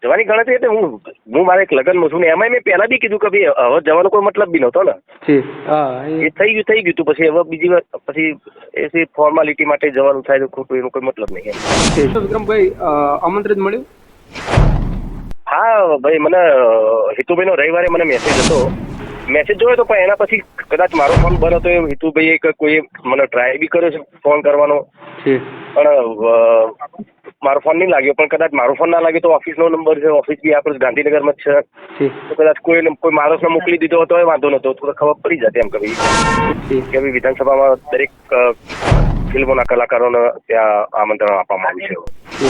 જવાની ગણતરી એટલે હું મારે એક લગ્નમાં છું ને એમાં મેં પહેલા બી કીધું કે ભાઈ હવે જવાનો કોઈ મતલબ બી નહોતો ને. એ થઈ ગયું તું. પછી હવે બીજી વાર પછી એ ફોર્માલિટી માટે જવાનું થાય તો ખોટું એનો કોઈ મતલબ નહીં. વિક્રમભાઈ આમંત્રિત મળ્યું? હા ભાઈ, મને હિતુભાઈનો રવિવારે મને મેસેજ હતો. મેસેજ જોયો તો પણ એના પછી કદાચ મારો ફોન બંધ હતો. હિતુભાઈએ કોઈ મને ટ્રાય બી કર્યો છે ફોન કરવાનો, પણ મારો ફોન નહીં લાગ્યો. પણ કદાચ મારો ફોન ના લાગ્યો તો ઓફિસનો નંબર છે, ઓફિસ બી આપણે ગાંધીનગરમાં જ છે, તો કદાચ કોઈ માણસને મોકલી દીધો હતો એ વાંધો નતો, તો ખબર પડી જતી એમ કે ભાઈ વિધાનસભામાં દરેક ફિલ્મોના કલાકારોને ત્યાં આમંત્રણ આપવામાં આવ્યું છે.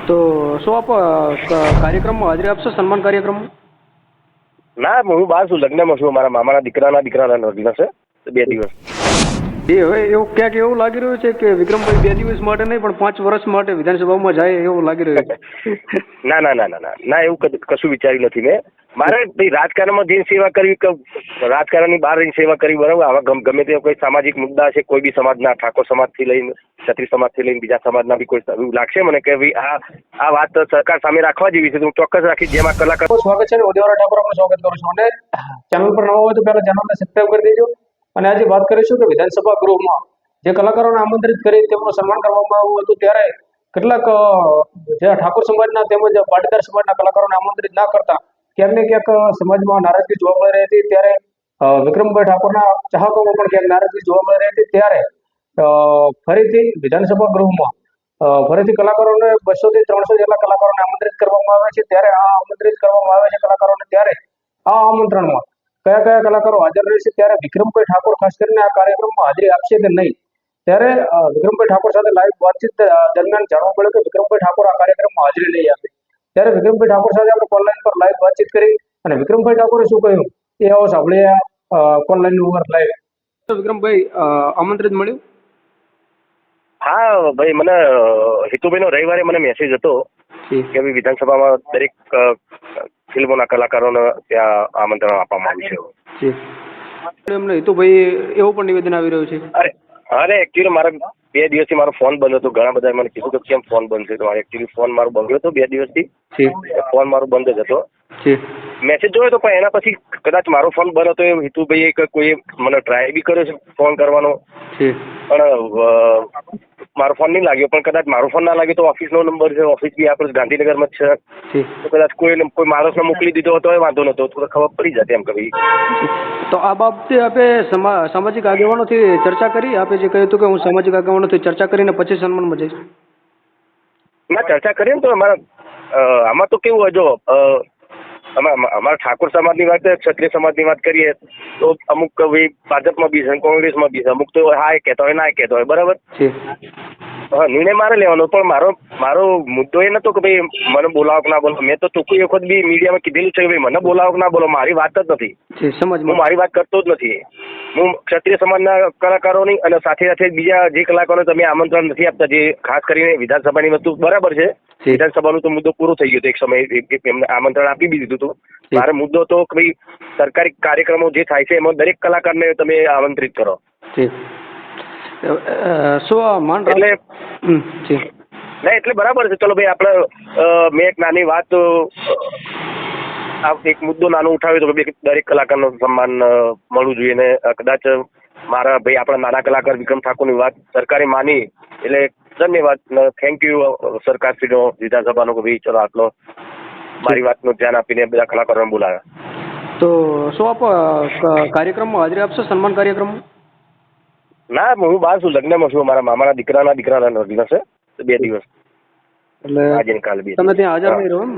તો શું આપ કાર્યક્રમમાં હાજરી આપશો, સન્માન કાર્યક્રમમાં? ના, હું બહાર છું, લગ્નમાં છું. મારા મામાના દીકરાના લગ્ન છે 2 દિવસ. હવે એવું ક્યાંક એવું લાગી રહ્યું છે કે વિક્રમભાઈ 2 દિવસ માટે નહીં પણ 5 વર્ષ માટે વિધાનસભામાં જાય એવું લાગી રહ્યું છે. ના, એવું કશું વિચાર્યું નથી મેં. મારે ભાઈ રાજકારણમાં જે સેવા કરવી, રાજકારણની બહાર રહીને સેવા કરવી, બરાબર. આવા ગમે તે કોઈ સામાજિક મુદ્દા છે, કોઈ બી સમાજના, ઠાકોર સમાજથી લઈને ક્ષત્રિય સમાજથી લઈને બીજા સમાજના બી કોઈ એવું લાગશે મને કે ભાઈ આ વાત સરકાર સામે રાખવા જેવી છે, તો હું ચોક્કસ રાખીશ. જેમાં કલાકાર સ્વાગત છે, ઉદયવરા ઠાકોર આપનું સ્વાગત કરું છું. અને ચેનલ પર નવા હોય તો પહેલા ચેનલને સબસ્ક્રાઇબ કરી દેજો. અને આજે વાત કરીશું કે વિધાનસભા ગૃહમાં જે કલાકારોને આમંત્રિત કરી તેમનું સન્માન કરવામાં આવ્યું હતું, ત્યારે કેટલાક જે ઠાકોર સમાજના તેમજ પાટીદાર સમાજના કલાકારોને આમંત્રિત ના કરતા ક્યાંક ને ક્યાંક સમાજમાં નારાજગી જોવા મળી રહી હતી. ત્યારે વિક્રમભાઈ ઠાકોરના ચાહકોમાં પણ ક્યાંક નારાજગી જોવા મળી રહી હતી. ત્યારે ફરીથી વિધાનસભા ગૃહમાં ફરીથી કલાકારોને 200 થી 300 જેટલા કલાકારોને આમંત્રિત કરવામાં આવે છે. ત્યારે આ આમંત્રિત કરવામાં આવે છે કલાકારોને, ત્યારે આ આમંત્રણમાં કયા કયા કલાકારો હાજર રહેશે, ત્યારે વિક્રમભાઈ ઠાકોર ખાસ કરીને આ કાર્યક્રમમાં હાજરી આપશે કે નહીં, ત્યારે વિક્રમભાઈ ઠાકોર સાથે લાઈવ વાતચીત દરમિયાન જાણવા મળ્યું કે વિક્રમભાઈ ઠાકોર આ કાર્યક્રમમાં હાજરી નહીં આપે. ત્યારે વિક્રમભાઈ ઠાકોર સાથે આપણે ઓનલાઈન પર લાઈવ વાતચીત કરી અને વિક્રમભાઈ ઠાકોરે શું કહ્યું એ આવો સાંભળીએ ઓનલાઈન ઉપર લાઈવ. વિક્રમભાઈ આમંત્રિત મળ્યું? હા ભાઈ, મને હિતુભાઈનો રવિવારે મને મેસેજ હતો કે વિધાનસભામાં દરેક ફિલ્મોના કલાકારોને ત્યાં આમંત્રણ આપવામાં આવ્યું છે. એમને હિતુભાઈ એવું પણ નિવેદન આવી રહ્યું છે. અરે એકચ્યુઅલી મારા 2 દિવસથી મારો ફોન બંધ હતો. ઘણા બધા મને કીધું કે કેમ ફોન બંધ છે, તો એકચ્યુઅલી ફોન મારો બંધ હતો 2 દિવસથી. ફોન મારો બંધ જ હતો. મેસેજ જોયો તો પણ એના પછી કદાચ મારો ફોન બંધ હતો. હિતુભાઈએ કોઈ મને ટ્રાય બી કર્યો છે ફોન કરવાનો, પણ મારો ફોન નહીં લાગ્યો. પણ કદાચ મારો ફોન ના લાગ્યો તો ઓફિસનો નંબર છે, ઓફિસ બી આપણે ગાંધીનગરમાં જ છે, તો કદાચ કોઈ માણસને મોકલી દીધો હતો એ વાંધો નતો, તો ખબર પડી જતી એમ કે ભાઈ. તો આ બાબતે આપણે સામાજિક આગેવાનોથી ચર્ચા કરી? આપે જે કહ્યું હતું કે હું સામાજિક આગેવાનોથી ચર્ચા કરીને પછી સન્માનમાં જઈશ. ના, ચર્ચા કરીએ ને તો આમાં તો કેવું હોય, જો અમારા ઠાકોર સમાજની વાત, ક્ષત્રિય સમાજની વાત કરીએ તો અમુક ભાજપમાં બી છે, કોંગ્રેસમાં બી છે, અમુક તો હા એ કહેતા હોય, ના એ કહેતા હોય, બરાબર. હા, નિર્ણય મારે લેવાનો. પણ મારો મુદ્દો એ નતો કે ભાઈ મને બોલાવો કે ના બોલાવો. મેં તો ચોખ્ખી વખત બી મીડિયામાં કીધેલું છે કે ભાઈ મને બોલાવો કે ના બોલાવો, મારી વાત જ નથી. હું મારી વાત કરતો જ નથી. હું ક્ષત્રિય સમાજના કલાકારોની અને સાથે સાથે બીજા જે કલાકારોને તમે આમંત્રણ નથી આપતા, જે ખાસ કરીને વિધાનસભાની વસ્તુ બરાબર છે, વિધાનસભાનો તો મુદ્દો પૂરો થઈ ગયો હતો એક સમયે, એમને આમંત્રણ આપી બી દીધું હતું. મારો મુદ્દો હતો કે ભાઈ સરકારી કાર્યક્રમો જે થાય છે એમાં દરેક કલાકારને તમે આમંત્રિત કરો. એટલે બરાબર છે. ચલો ભાઈ, આપણે મેં એક નાની વાત, એક મુદ્દો નાનો ઉઠાવ્યો તો કે દરેક કલાકારનો સન્માન મળવું જોઈએ, ને કદાચ મારા ભાઈ આપણા નાના કલાકાર વિક્રમ ઠાકોરની વાત સરકારે માની, એટલે ધન્યવાદ, થેન્ક યુ સરકારશ્રીનો, વિધાનસભાનો, કે ભાઈ ચલો આટલો મારી વાતનું ધ્યાન આપીને બધા કલાકારોને બોલાવ્યા. તો શું આપ કાર્યક્રમમાં હાજરી આપશો, સન્માન કાર્યક્રમમાં? ના, હું બહાર છું, લગ્નમાં છું. મારા મામાના દીકરાના લગ્ન છે 2 દિવસ, એટલે આજે કાલે બી તમે ત્યાં હાજર નહીં રહો એમ?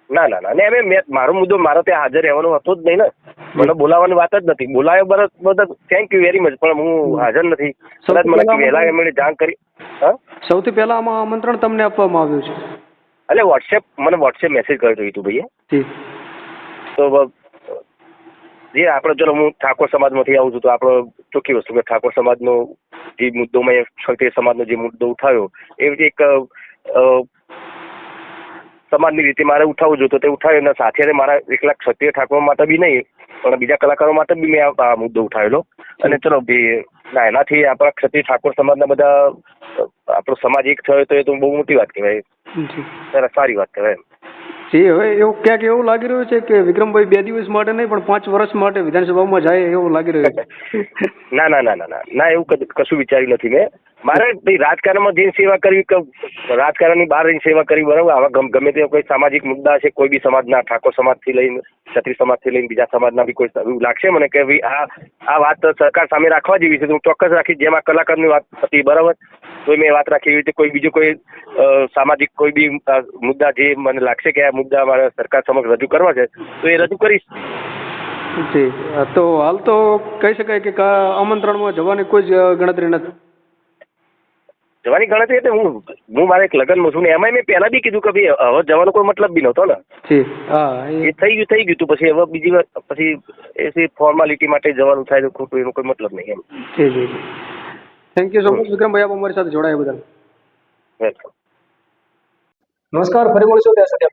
ના, ને મારો મુદ્દો મારો ત્યાં હાજર રહેવાનો હતો જ નહીં ને. મને બોલાવવાની વાત જ નથી. બોલાવ્યો બરાબર, થેન્ક યુ વેરી મચ, પણ હું હાજર નથી. કદાચ મને વહેલા એમણે જાણ કરી. સૌથી પહેલા આમાં આમંત્રણ તમને આપવામાં આવ્યું છે? એટલે મને વોટ્સએપ મેસેજ કર્યો હતો ભાઈએ. તો જે આપણે, ચલો હું ઠાકોર સમાજમાંથી આવું છું, તો આપણે ચોખ્ખી વસ્તુ કે ઠાકોર સમાજનો જે મુદ્દો, મેં ક્ષત્રિય સમાજનો જે મુદ્દો ઉઠાવ્યો એ એક સમાજની રીતે મારે ઉઠાવવું જોઈએ, તો તે ઉઠાવ્યો. અને સાથે મારા એકલા ક્ષત્રિય ઠાકોર માટે બી નહીં પણ બીજા કલાકારો માટે બી મેં આ મુદ્દો ઉઠાવેલો. અને ચલો ભાઈ, એનાથી આપણા ક્ષત્રિય ઠાકોર સમાજના બધા આપણો સમાજ એક થયો તો એ તો બહુ મોટી વાત કહેવાય. જી ત્યારે સારી વાત કહેવાય એમ. જી હવે એવું ક્યાંક એવું લાગી રહ્યું છે કે વિક્રમભાઈ 2 દિવસ માટે નહીં પણ 5 વર્ષ માટે વિધાનસભામાં જાય એવું લાગી રહ્યું છે. ના ના ના ના ના ના એવું કશું વિચાર્યું નથી મેં. મારે ભાઈ રાજકારણમાં જઈને સેવા કરવી કે રાજકારણની બહાર જઈને સેવા કરવી બરાબર. આવા ગમે તે કોઈ સામાજિક મુદ્દા છે, કોઈ બી સમાજના, ઠાકોર સમાજથી લઈને ક્ષત્રિય સમાજથી લઈને બીજા સમાજના બી કોઈ એવું લાગશે મને કે ભાઈ આ વાત સરકાર સામે રાખવા જેવી છે તો હું ચોક્કસ રાખીશ. જેમ આ કલાકારની વાત હતી બરાબર, તો મેં વાત રાખી એવી રીતે કોઈ બીજું કોઈ સામાજિક કોઈ બી મુદ્દા જે મને લાગશે કે આ મુદ્દા મારે સરકાર સમક્ષ રજૂ કરવા છે તો એ રજૂ કરીશ. જી તો હાલ તો કહી શકાય કે આમંત્રણમાં જવાની કોઈ જ ગણતરી નથી. જવાની ગણતરી એટલે હું મારે એક લગ્નમાં છું ને એમાંય મેં પહેલા બી કીધું કે ભાઈ હવે જવાનો કોઈ મતલબ બી નહોતો ને. જી હા એ થઈ ગયું તો પછી હવે બીજી વાર પછી એ ફોર્માલિટી માટે જવાનું થાય તો ખોટું એનો કોઈ મતલબ નહીં એમ. જી જી થેન્ક યુ સો મચ વિક્રમભાઈ, આપ અમારી સાથે જોડાયા બદલ. વેલકમ. નમસ્કાર, ફરી મળીશું ત્યાં સુધી.